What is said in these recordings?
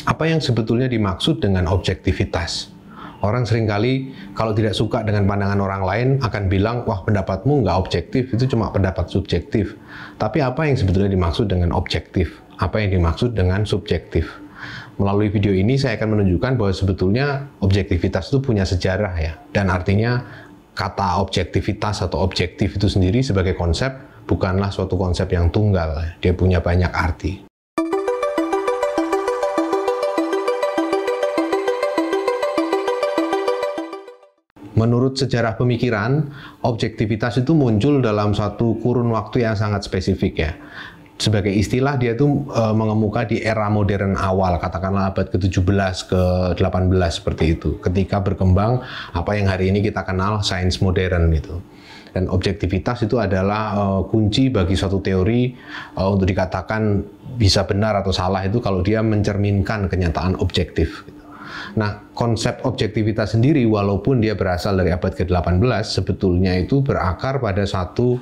Apa yang sebetulnya dimaksud dengan objektivitas? Orang seringkali kalau tidak suka dengan pandangan orang lain akan bilang, wah pendapatmu nggak objektif, itu cuma pendapat subjektif. Tapi apa yang sebetulnya dimaksud dengan objektif? Apa yang dimaksud dengan subjektif? Melalui video ini saya akan menunjukkan bahwa sebetulnya objektivitas itu punya sejarah ya. Dan artinya kata objektivitas atau objektif itu sendiri sebagai konsep bukanlah suatu konsep yang tunggal. Dia punya banyak arti. Menurut sejarah pemikiran, objektivitas itu muncul dalam suatu kurun waktu yang sangat spesifik ya. Sebagai istilah dia itu mengemuka di era modern awal, katakanlah abad ke-17 ke-18 seperti itu. Ketika berkembang apa yang hari ini kita kenal sains modern gitu. Dan objektivitas itu adalah kunci bagi suatu teori untuk dikatakan bisa benar atau salah itu kalau dia mencerminkan kenyataan objektif. Nah, konsep objektivitas sendiri walaupun dia berasal dari abad ke-18 sebetulnya itu berakar pada satu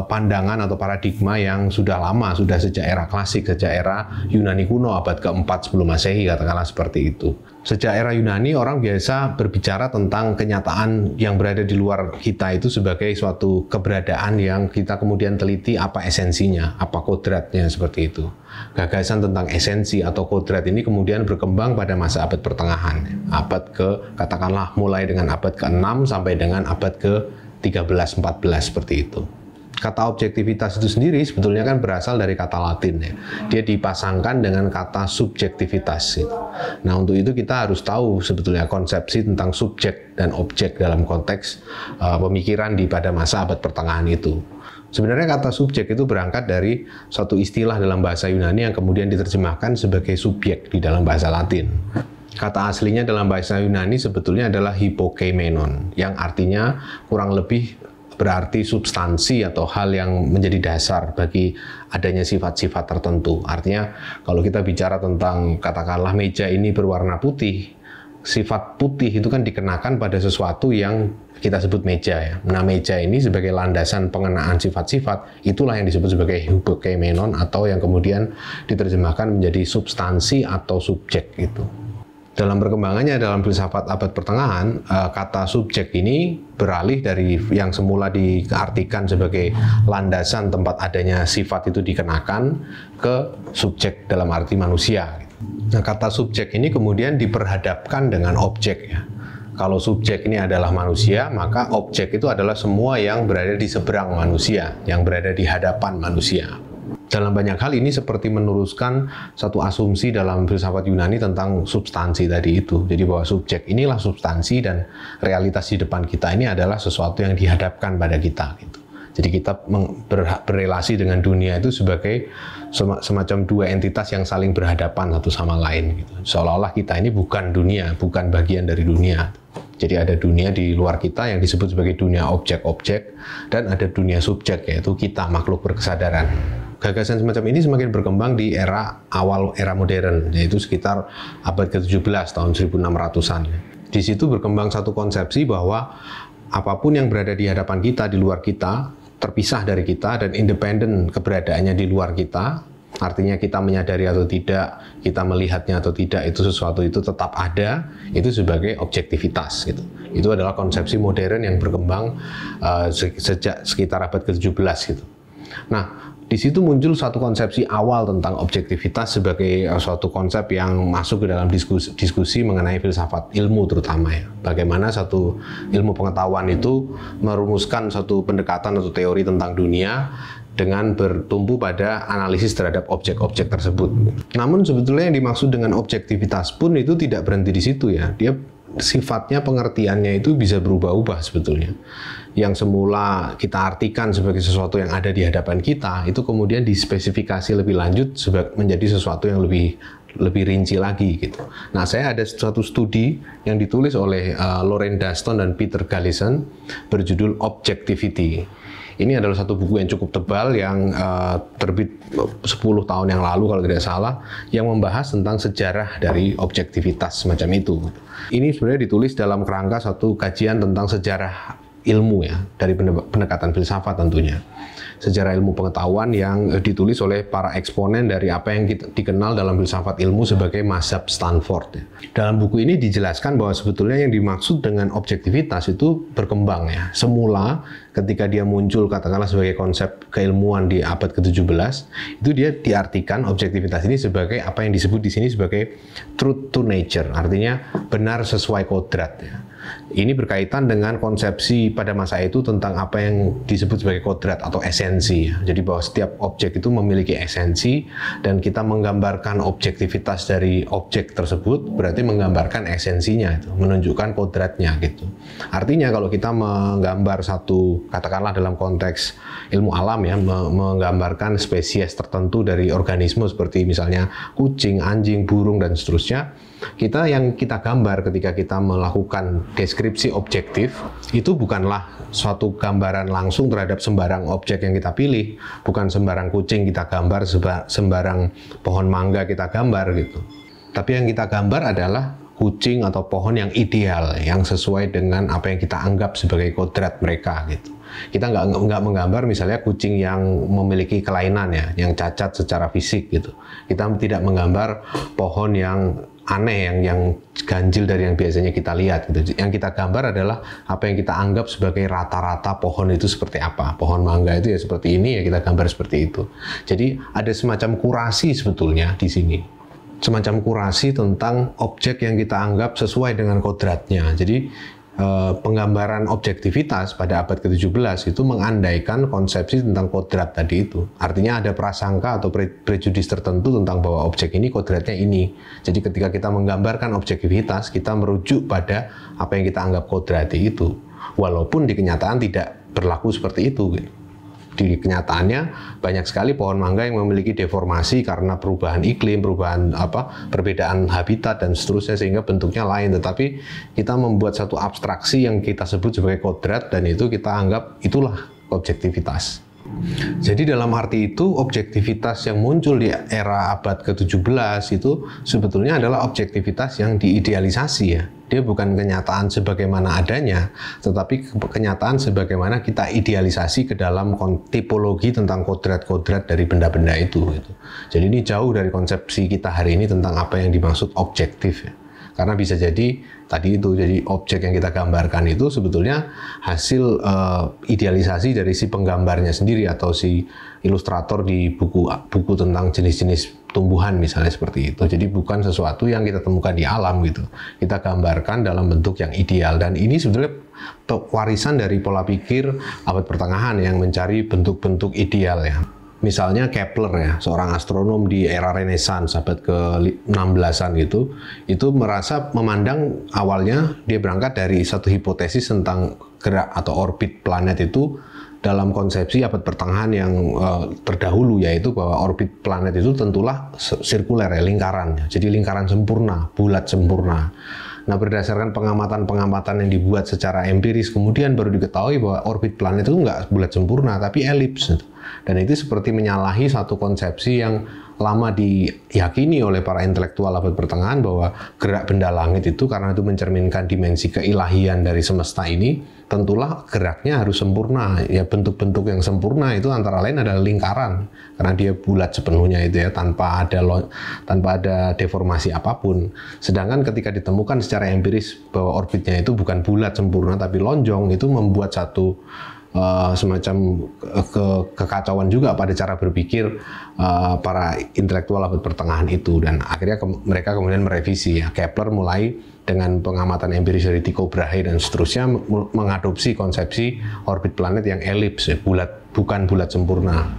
pandangan atau paradigma yang sudah lama, sudah sejak era klasik, sejak era Yunani kuno abad ke-4 sebelum Masehi, katakanlah seperti itu. Sejak era Yunani orang biasa berbicara tentang kenyataan yang berada di luar kita itu sebagai suatu keberadaan yang kita kemudian teliti apa esensinya, apa kodratnya seperti itu. Gagasan tentang esensi atau kodrat ini kemudian berkembang pada masa abad pertengahan. Abad katakanlah mulai dengan abad ke-6 sampai dengan abad ke-13-14 seperti itu. Kata objektivitas itu sendiri sebetulnya kan berasal dari kata Latin ya. Dia dipasangkan dengan kata subjektivitas gitu. Nah, untuk itu kita harus tahu sebetulnya konsepsi tentang subjek dan objek dalam konteks pemikiran pada masa abad pertengahan itu. Sebenarnya kata subjek itu berangkat dari suatu istilah dalam bahasa Yunani yang kemudian diterjemahkan sebagai subjek di dalam bahasa Latin. Kata aslinya dalam bahasa Yunani sebetulnya adalah hypokeimenon, yang artinya kurang lebih berarti substansi atau hal yang menjadi dasar bagi adanya sifat-sifat tertentu. Artinya kalau kita bicara tentang katakanlah meja ini berwarna putih, sifat putih itu kan dikenakan pada sesuatu yang kita sebut meja ya. Nah, meja ini sebagai landasan pengenaan sifat-sifat, itulah yang disebut sebagai hypokeimenon atau yang kemudian diterjemahkan menjadi substansi atau subjek itu. Dalam perkembangannya dalam filsafat abad pertengahan, kata subjek ini beralih dari yang semula diartikan sebagai landasan tempat adanya sifat itu dikenakan ke subjek dalam arti manusia. Nah, kata subjek ini kemudian diperhadapkan dengan objek ya. Kalau subjek ini adalah manusia, maka objek itu adalah semua yang berada di seberang manusia, yang berada di hadapan manusia. Dalam banyak hal ini seperti meneruskan satu asumsi dalam filsafat Yunani tentang substansi tadi itu. Jadi bahwa subjek inilah substansi dan realitas di depan kita ini adalah sesuatu yang dihadapkan pada kita. Gitu. Jadi kita berrelasi dengan dunia itu sebagai semacam dua entitas yang saling berhadapan satu sama lain. Gitu. Seolah-olah kita ini bukan dunia, bukan bagian dari dunia. Jadi ada dunia di luar kita yang disebut sebagai dunia objek-objek dan ada dunia subjek yaitu kita, makhluk berkesadaran. Gagasan semacam ini semakin berkembang di awal era modern, yaitu sekitar abad ke-17 tahun 1600-an. Di situ berkembang satu konsepsi bahwa apapun yang berada di hadapan kita, di luar kita, terpisah dari kita dan independen keberadaannya di luar kita, artinya kita menyadari atau tidak, kita melihatnya atau tidak, itu sesuatu itu tetap ada, itu sebagai objektivitas gitu. Itu adalah konsepsi modern yang berkembang sejak sekitar abad ke-17 gitu. Nah, di situ muncul satu konsepsi awal tentang objektivitas sebagai suatu konsep yang masuk ke dalam diskusi mengenai filsafat ilmu terutama ya. Bagaimana satu ilmu pengetahuan itu merumuskan satu pendekatan atau teori tentang dunia dengan bertumpu pada analisis terhadap objek-objek tersebut. Namun sebetulnya yang dimaksud dengan objektivitas pun itu tidak berhenti di situ ya. Dia sifatnya, pengertiannya itu bisa berubah-ubah sebetulnya. Yang semula kita artikan sebagai sesuatu yang ada di hadapan kita, itu kemudian dispesifikasi lebih lanjut menjadi sesuatu yang lebih rinci lagi gitu. Nah, saya ada suatu studi yang ditulis oleh Loren Daston dan Peter Galison berjudul Objectivity. Ini adalah satu buku yang cukup tebal yang terbit 10 tahun yang lalu kalau tidak salah, yang membahas tentang sejarah dari objektivitas semacam itu. Ini sebenarnya ditulis dalam kerangka satu kajian tentang sejarah ilmu ya, dari pendekatan filsafat tentunya. sejarah ilmu pengetahuan yang ditulis oleh para eksponen dari apa yang dikenal dalam filsafat ilmu sebagai mazhab Stanford. Dalam buku ini dijelaskan bahwa sebetulnya yang dimaksud dengan objektivitas itu berkembang ya. Semula ketika dia muncul katakanlah sebagai konsep keilmuan di abad ke-17, itu dia diartikan objektivitas ini sebagai apa yang disebut di sini sebagai truth to nature, artinya benar sesuai kodrat ya. Ini berkaitan dengan konsepsi pada masa itu tentang apa yang disebut sebagai kodrat atau esensi. Jadi bahwa setiap objek itu memiliki esensi dan kita menggambarkan objektivitas dari objek tersebut berarti menggambarkan esensinya itu, menunjukkan kodratnya gitu. Artinya kalau kita menggambar satu, katakanlah dalam konteks ilmu alam ya, menggambarkan spesies tertentu dari organisme seperti misalnya kucing, anjing, burung dan seterusnya, yang kita gambar ketika kita melakukan deskripsi objektif itu bukanlah suatu gambaran langsung terhadap sembarang objek yang kita pilih, bukan sembarang kucing kita gambar, sembarang pohon mangga kita gambar gitu. Tapi yang kita gambar adalah kucing atau pohon yang ideal, yang sesuai dengan apa yang kita anggap sebagai kodrat mereka gitu. Kita nggak menggambar misalnya kucing yang memiliki kelainan ya, yang cacat secara fisik gitu. Kita tidak menggambar pohon yang aneh, yang ganjil dari yang biasanya kita lihat gitu. Yang kita gambar adalah apa yang kita anggap sebagai rata-rata pohon itu seperti apa. Pohon mangga itu ya seperti ini, ya kita gambar seperti itu. Jadi ada semacam kurasi sebetulnya di sini. Semacam kurasi tentang objek yang kita anggap sesuai dengan kodratnya. Jadi penggambaran objektivitas pada abad ke-17 itu mengandaikan konsepsi tentang kodrat tadi itu. Artinya ada prasangka atau prejudis tertentu tentang bahwa objek ini kodratnya ini. Jadi ketika kita menggambarkan objektivitas, kita merujuk pada apa yang kita anggap kodrati itu. Walaupun di kenyataan tidak berlaku seperti itu. Di kenyataannya banyak sekali pohon mangga yang memiliki deformasi karena perubahan iklim, perbedaan habitat dan seterusnya sehingga bentuknya lain. Tetapi kita membuat satu abstraksi yang kita sebut sebagai kodrat dan itu kita anggap itulah objektivitas. Jadi dalam arti itu objektivitas yang muncul di era abad ke-17 itu sebetulnya adalah objektivitas yang diidealisasi ya. Dia bukan kenyataan sebagaimana adanya, tetapi kenyataan sebagaimana kita idealisasi ke dalam tipologi tentang kodrat-kodrat dari benda-benda itu gitu. Jadi ini jauh dari konsepsi kita hari ini tentang apa yang dimaksud objektif ya. Karena bisa jadi tadi itu, jadi objek yang kita gambarkan itu sebetulnya hasil idealisasi dari si penggambarnya sendiri atau si ilustrator di buku tentang jenis-jenis tumbuhan misalnya seperti itu. Jadi bukan sesuatu yang kita temukan di alam gitu. Kita gambarkan dalam bentuk yang ideal dan ini sebetulnya warisan dari pola pikir abad pertengahan yang mencari bentuk-bentuk ideal ya. Misalnya Kepler ya, seorang astronom di era Renaissance abad ke-16an gitu, itu memandang awalnya dia berangkat dari satu hipotesis tentang gerak atau orbit planet itu dalam konsepsi abad pertengahan yang terdahulu, yaitu bahwa orbit planet itu tentulah sirkuler ya, lingkaran. Jadi lingkaran sempurna, bulat sempurna. Nah, berdasarkan pengamatan-pengamatan yang dibuat secara empiris, kemudian baru diketahui bahwa orbit planet itu nggak bulat sempurna, tapi elips. Dan itu seperti menyalahi satu konsepsi yang lama diyakini oleh para intelektual abad pertengahan bahwa gerak benda langit itu karena itu mencerminkan dimensi keilahian dari semesta ini, tentulah geraknya harus sempurna. Ya, bentuk-bentuk yang sempurna itu antara lain adalah lingkaran karena dia bulat sepenuhnya itu ya, tanpa ada deformasi apapun. Sedangkan ketika ditemukan secara empiris bahwa orbitnya itu bukan bulat sempurna tapi lonjong, itu membuat satu semacam kekacauan juga pada cara berpikir para intelektual abad pertengahan itu, dan akhirnya mereka kemudian merevisi ya. Kepler mulai dengan pengamatan empiris dari Tycho Brahe dan seterusnya mengadopsi konsepsi orbit planet yang elips ya, bukan bulat sempurna.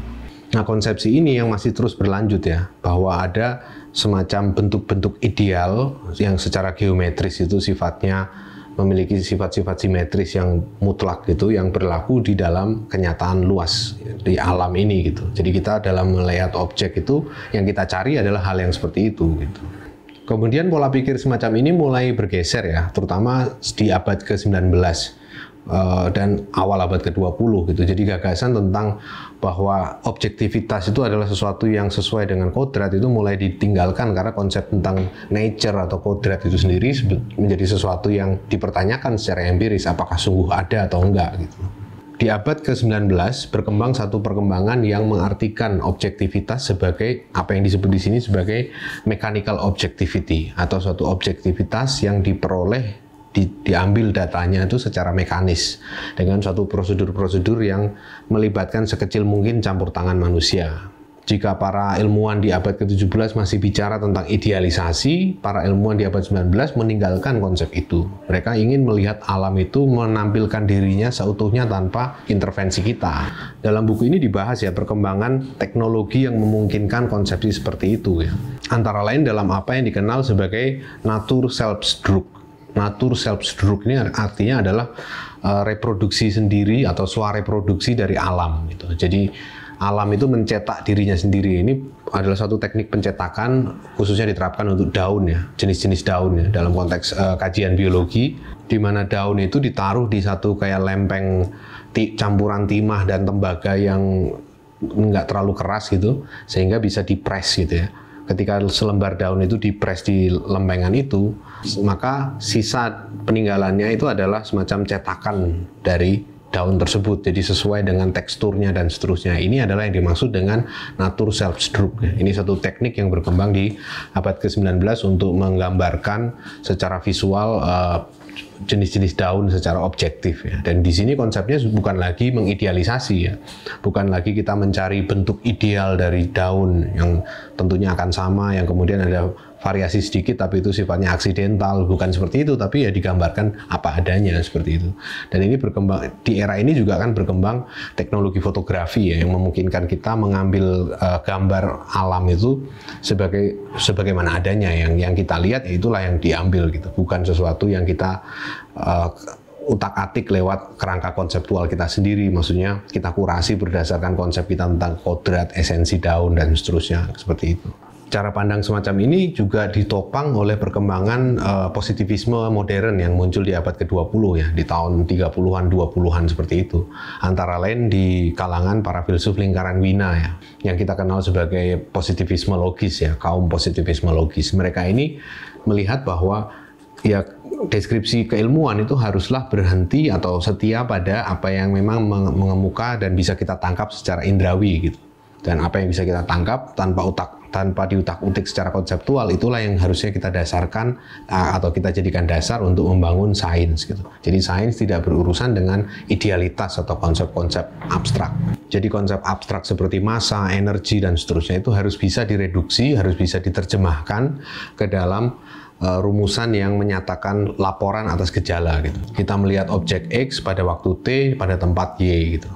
Nah, konsepsi ini yang masih terus berlanjut ya, bahwa ada semacam bentuk-bentuk ideal yang secara geometris itu sifatnya memiliki sifat-sifat simetris yang mutlak gitu, yang berlaku di dalam kenyataan luas di alam ini gitu. Jadi kita dalam melihat objek itu yang kita cari adalah hal yang seperti itu gitu. Kemudian pola pikir semacam ini mulai bergeser ya, terutama di abad ke-19 dan awal abad ke-20 gitu. Jadi gagasan tentang bahwa objektivitas itu adalah sesuatu yang sesuai dengan kodrat itu mulai ditinggalkan karena konsep tentang nature atau kodrat itu sendiri menjadi sesuatu yang dipertanyakan secara empiris, apakah sungguh ada atau enggak gitu. Di abad ke-19 berkembang satu perkembangan yang mengartikan objektivitas sebagai apa yang disebut di sini sebagai mechanical objectivity, atau suatu objektivitas yang diperoleh diambil datanya itu secara mekanis dengan suatu prosedur-prosedur yang melibatkan sekecil mungkin campur tangan manusia. Jika para ilmuwan di abad ke-17 masih bicara tentang idealisasi, para ilmuwan di abad 19 meninggalkan konsep itu. Mereka ingin melihat alam itu menampilkan dirinya seutuhnya tanpa intervensi kita. Dalam buku ini dibahas ya perkembangan teknologi yang memungkinkan konsepsi seperti itu ya. Antara lain dalam apa yang dikenal sebagai Naturselfsdruck. Naturselfsdruck ini artinya adalah reproduksi sendiri atau swareproduksi dari alam gitu. Jadi alam itu mencetak dirinya sendiri. Ini adalah suatu teknik pencetakan khususnya diterapkan untuk daun ya, jenis-jenis daun ya, dalam konteks kajian biologi, di mana daun itu ditaruh di satu kayak lempeng campuran timah dan tembaga yang nggak terlalu keras gitu, sehingga bisa dipres gitu ya. Ketika selembar daun itu dipres di lempengan itu, maka sisa peninggalannya itu adalah semacam cetakan dari daun tersebut, jadi sesuai dengan teksturnya dan seterusnya. Ini adalah yang dimaksud dengan Naturselfsdruck. Ini satu teknik yang berkembang di abad ke-19 untuk menggambarkan secara visual jenis-jenis daun secara objektif ya. Dan di sini konsepnya bukan lagi mengidealisasi ya, bukan lagi kita mencari bentuk ideal dari daun yang tentunya akan sama, yang kemudian ada variasi sedikit tapi itu sifatnya aksidental, bukan seperti itu, tapi ya digambarkan apa adanya seperti itu. Dan ini berkembang di era ini juga kan berkembang teknologi fotografi ya, yang memungkinkan kita mengambil gambar alam itu sebagaimana adanya, yang kita lihat ya itulah yang diambil gitu, bukan sesuatu yang kita utak-atik lewat kerangka konseptual kita sendiri, maksudnya kita kurasi berdasarkan konsep kita tentang kodrat, esensi daun dan seterusnya seperti itu. Cara pandang semacam ini juga ditopang oleh perkembangan positivisme modern yang muncul di abad ke-20 ya, di tahun 30-an, 20-an seperti itu. Antara lain di kalangan para filsuf lingkaran Wina ya, yang kita kenal sebagai positivisme logis ya, kaum positivisme logis. Mereka ini melihat bahwa ya deskripsi keilmuan itu haruslah berhenti atau setia pada apa yang memang mengemuka dan bisa kita tangkap secara indrawi gitu. Dan apa yang bisa kita tangkap tanpa diutak-utik secara konseptual, itulah yang harusnya kita dasarkan atau kita jadikan dasar untuk membangun sains gitu. Jadi sains tidak berurusan dengan idealitas atau konsep-konsep abstrak. Jadi konsep abstrak seperti massa, energi dan seterusnya itu harus bisa direduksi, harus bisa diterjemahkan ke dalam rumusan yang menyatakan laporan atas gejala gitu. Kita melihat objek X pada waktu T pada tempat Y gitu.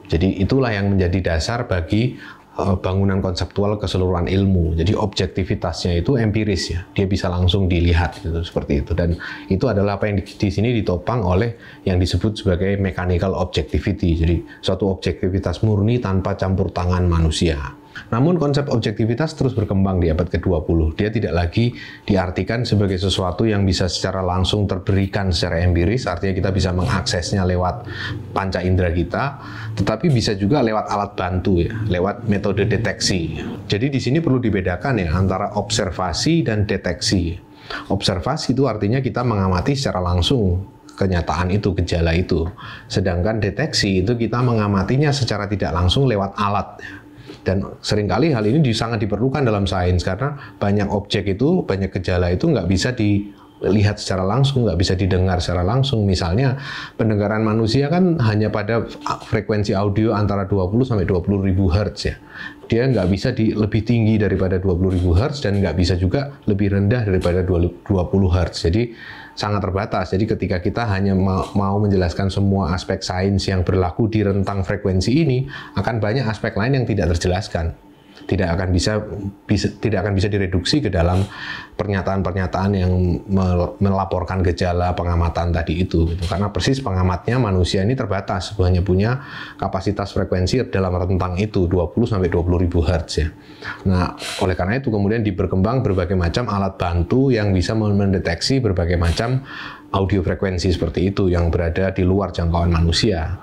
Jadi itulah yang menjadi dasar bagi bangunan konseptual keseluruhan ilmu. Jadi objektivitasnya itu empiris ya, dia bisa langsung dilihat gitu, seperti itu. Dan itu adalah apa yang di sini ditopang oleh yang disebut sebagai mechanical objectivity. Jadi suatu objektivitas murni tanpa campur tangan manusia. Namun konsep objektivitas terus berkembang di abad ke-20. Dia tidak lagi diartikan sebagai sesuatu yang bisa secara langsung terberikan secara empiris, artinya kita bisa mengaksesnya lewat panca indera kita, tetapi bisa juga lewat alat bantu ya, lewat metode deteksi. Jadi di sini perlu dibedakan ya antara observasi dan deteksi. Observasi itu artinya kita mengamati secara langsung kenyataan itu, gejala itu. Sedangkan deteksi itu kita mengamatinya secara tidak langsung lewat alat. Dan seringkali hal ini sangat diperlukan dalam sains karena banyak objek itu, banyak gejala itu nggak bisa dilihat secara langsung, nggak bisa didengar secara langsung. Misalnya pendengaran manusia kan hanya pada frekuensi audio antara 20 sampai 20 ribu Hz ya. Dia nggak bisa lebih tinggi daripada 20 ribu Hz dan nggak bisa juga lebih rendah daripada 20 Hz. Jadi sangat terbatas. Jadi ketika kita hanya mau menjelaskan semua aspek sains yang berlaku di rentang frekuensi ini, akan banyak aspek lain yang tidak terjelaskan. Tidak akan bisa direduksi ke dalam pernyataan-pernyataan yang melaporkan gejala pengamatan tadi itu gitu. Karena persis pengamatnya manusia ini terbatas, hanya punya kapasitas frekuensi dalam rentang itu 20 sampai 20 ribu Hz ya. Nah, oleh karena itu kemudian berkembang berbagai macam alat bantu yang bisa mendeteksi berbagai macam audio frekuensi seperti itu yang berada di luar jangkauan manusia.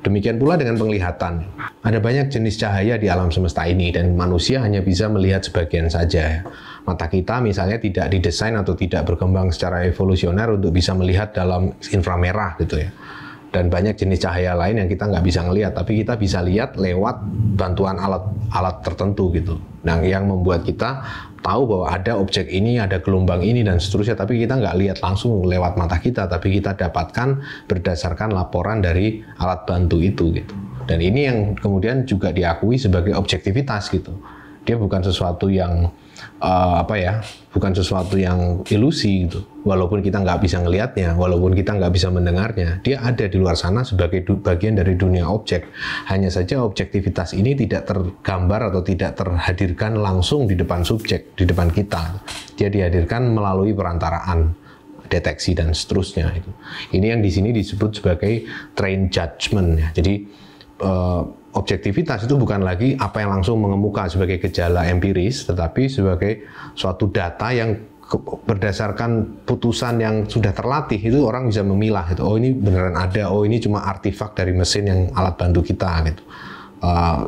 Demikian pula dengan penglihatan. Ada banyak jenis cahaya di alam semesta ini dan manusia hanya bisa melihat sebagian saja. Mata kita misalnya tidak didesain atau tidak berkembang secara evolusioner untuk bisa melihat dalam inframerah gitu ya. Dan banyak jenis cahaya lain yang kita nggak bisa ngelihat, tapi kita bisa lihat lewat bantuan alat tertentu gitu. Nah, yang membuat kita tahu bahwa ada objek ini, ada gelombang ini dan seterusnya, tapi kita nggak lihat langsung lewat mata kita, tapi kita dapatkan berdasarkan laporan dari alat bantu itu gitu. Dan ini yang kemudian juga diakui sebagai objektivitas gitu. Dia bukan sesuatu yang bukan sesuatu yang ilusi gitu. Walaupun kita nggak bisa ngelihatnya, walaupun kita nggak bisa mendengarnya, dia ada di luar sana sebagai bagian dari dunia objek. Hanya saja objektivitas ini tidak tergambar atau tidak terhadirkan langsung di depan subjek, di depan kita. Dia dihadirkan melalui perantaraan deteksi dan seterusnya. Ini yang di sini disebut sebagai trained judgment ya. Jadi objektivitas itu bukan lagi apa yang langsung mengemuka sebagai gejala empiris, tetapi sebagai suatu data yang berdasarkan putusan yang sudah terlatih, itu orang bisa memilah gitu. Oh, ini beneran ada, oh ini cuma artefak dari mesin yang alat bantu kita gitu.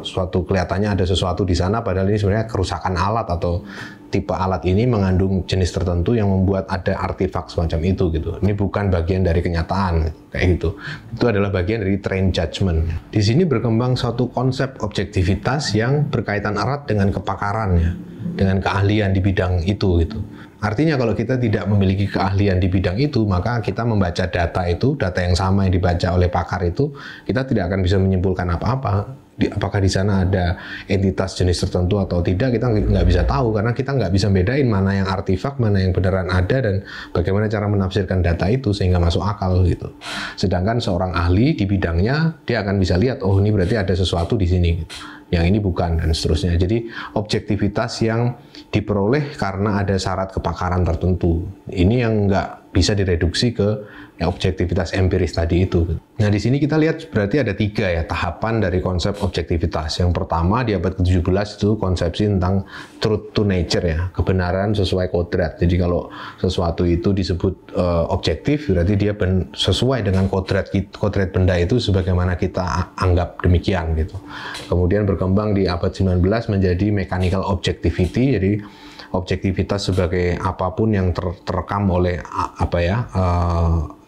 Suatu kelihatannya ada sesuatu di sana, padahal ini sebenarnya kerusakan alat atau tipe alat ini mengandung jenis tertentu yang membuat ada artefak semacam itu gitu. Ini bukan bagian dari kenyataan kayak gitu. Itu adalah bagian dari trained judgment. Di sini berkembang suatu konsep objektivitas yang berkaitan erat dengan kepakaran ya, dengan keahlian di bidang itu gitu. Artinya kalau kita tidak memiliki keahlian di bidang itu, maka kita membaca data itu, data yang sama yang dibaca oleh pakar itu, kita tidak akan bisa menyimpulkan apa-apa. Apakah di sana ada entitas jenis tertentu atau tidak, kita nggak bisa tahu karena kita nggak bisa bedain mana yang artefak, mana yang beneran ada, dan bagaimana cara menafsirkan data itu sehingga masuk akal gitu. Sedangkan seorang ahli di bidangnya, dia akan bisa lihat, oh ini berarti ada sesuatu di sini gitu. Yang ini bukan, dan seterusnya. Jadi objektivitas yang diperoleh karena ada syarat kepakaran tertentu. Ini yang nggak bisa direduksi ke objektivitas empiris tadi itu. Nah, di sini kita lihat berarti ada 3 ya tahapan dari konsep objektivitas. Yang pertama di abad ke-17 itu konsepsi tentang truth to nature ya, kebenaran sesuai kodrat. Jadi kalau sesuatu itu disebut objektif, berarti dia sesuai dengan kodrat benda itu sebagaimana kita anggap demikian gitu. Kemudian berkembang di abad 19 menjadi mechanical objectivity, jadi objektivitas sebagai apapun yang terekam oleh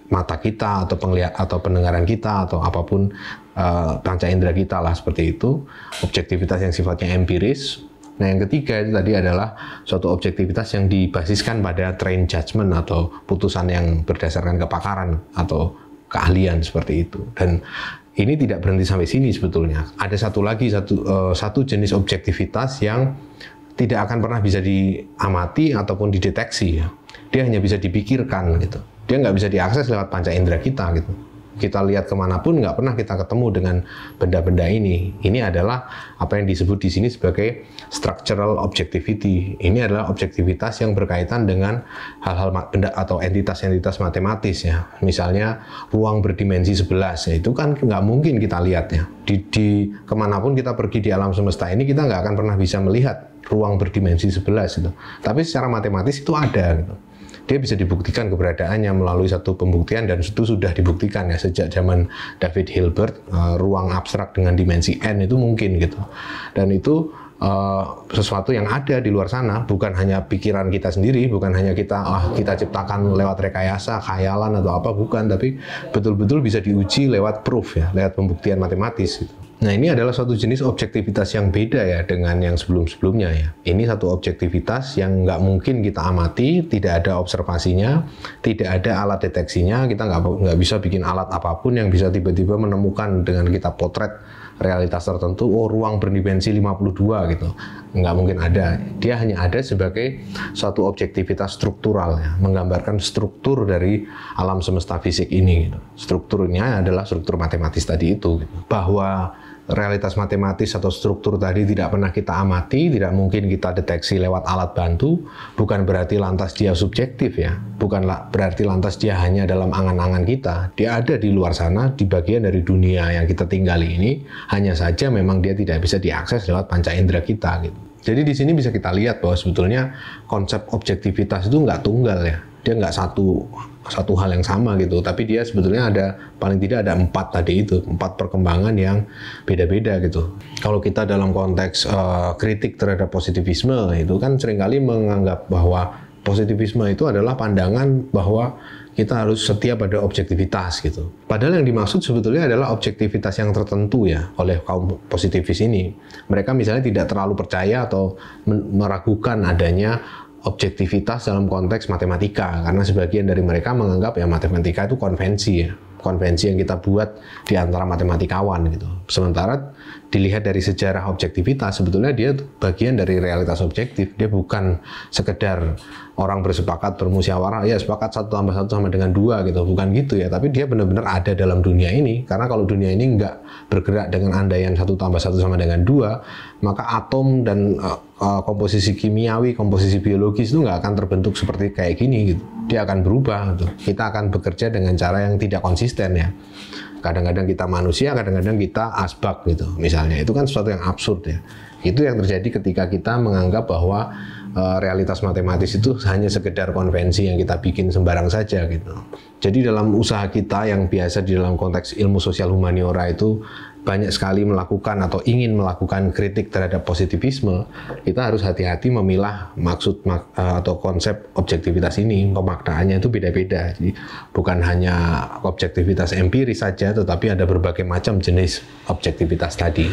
mata kita atau pendengaran kita atau apapun panca indera kita lah, seperti itu. Objektivitas yang sifatnya empiris. Nah, yang ketiga itu tadi adalah suatu objektivitas yang dibasiskan pada trained judgment atau putusan yang berdasarkan kepakaran atau keahlian seperti itu. Dan ini tidak berhenti sampai sini sebetulnya. Ada satu jenis objektivitas yang tidak akan pernah bisa diamati ataupun dideteksi ya. Dia hanya bisa dipikirkan gitu. Dia nggak bisa diakses lewat panca indera kita gitu. Kita lihat kemanapun nggak pernah kita ketemu dengan benda-benda ini. Ini adalah apa yang disebut di sini sebagai structural objectivity. Ini adalah objektivitas yang berkaitan dengan hal-hal benda atau entitas-entitas matematis ya. Misalnya ruang berdimensi 11 ya, itu kan nggak mungkin kita lihat ya. Di kemanapun kita pergi di alam semesta ini, kita nggak akan pernah bisa melihat ruang berdimensi 11 itu. Tapi secara matematis itu ada gitu. Dia bisa dibuktikan keberadaannya melalui satu pembuktian, dan itu sudah dibuktikan ya sejak zaman David Hilbert. Ruang abstrak dengan dimensi n itu mungkin gitu, dan itu sesuatu yang ada di luar sana, bukan hanya pikiran kita sendiri, bukan hanya kita ciptakan lewat rekayasa, khayalan atau apa, bukan, tapi betul-betul bisa diuji lewat proof ya, lewat pembuktian matematis gitu. Nah, ini adalah suatu jenis objektivitas yang beda ya dengan yang sebelum-sebelumnya ya. Ini satu objektivitas yang nggak mungkin kita amati, tidak ada observasinya, tidak ada alat deteksinya, kita nggak bisa bikin alat apapun yang bisa tiba-tiba menemukan dengan kita potret realitas tertentu, oh ruang berdimensi 52 gitu. Nggak mungkin ada. Dia hanya ada sebagai suatu objektivitas struktural ya, menggambarkan struktur dari alam semesta fisik ini gitu. Strukturnya adalah struktur matematis tadi itu gitu. Bahwa realitas matematis atau struktur tadi tidak pernah kita amati, tidak mungkin kita deteksi lewat alat bantu, bukan berarti lantas dia subjektif ya, bukanlah berarti lantas dia hanya dalam angan-angan kita. Dia ada di luar sana, di bagian dari dunia yang kita tinggali ini, hanya saja memang dia tidak bisa diakses lewat panca indera kita gitu. Jadi di sini bisa kita lihat bahwa sebetulnya konsep objektivitas itu nggak tunggal ya, dia nggak satu hal yang sama gitu, tapi dia sebetulnya ada, paling tidak ada 4 tadi itu, 4 perkembangan yang beda-beda gitu. Kalau kita dalam konteks kritik terhadap positivisme itu kan seringkali menganggap bahwa positivisme itu adalah pandangan bahwa kita harus setia pada objektivitas gitu. Padahal yang dimaksud sebetulnya adalah objektivitas yang tertentu ya oleh kaum positivis ini. Mereka misalnya tidak terlalu percaya atau meragukan adanya objektivitas dalam konteks matematika, karena sebagian dari mereka menganggap ya matematika itu konvensi ya, konvensi yang kita buat di antara matematikawan gitu. Sementara dilihat dari sejarah objektivitas, sebetulnya dia bagian dari realitas objektif. Dia bukan sekedar orang bersepakat bermusyawarah, ya sepakat 1 tambah 1 sama dengan 2 gitu, bukan gitu ya. Tapi dia benar-benar ada dalam dunia ini, karena kalau dunia ini nggak bergerak dengan andaian 1 tambah 1 sama dengan 2, maka atom dan komposisi kimiawi, komposisi biologis itu nggak akan terbentuk seperti kayak gini gitu. Dia akan berubah gitu. Kita akan bekerja dengan cara yang tidak konsisten ya. Kadang-kadang kita manusia, kadang-kadang kita asbak gitu misalnya. Itu kan sesuatu yang absurd ya. Itu yang terjadi ketika kita menganggap bahwa realitas matematis itu hanya sekedar konvensi yang kita bikin sembarang saja gitu. Jadi dalam usaha kita yang biasa di dalam konteks ilmu sosial humaniora itu banyak sekali melakukan atau ingin melakukan kritik terhadap positivisme, kita harus hati-hati memilah maksud atau konsep objektivitas ini. Pemaknaannya itu beda-beda. Jadi bukan hanya objektivitas empiris saja, tetapi ada berbagai macam jenis objektivitas tadi.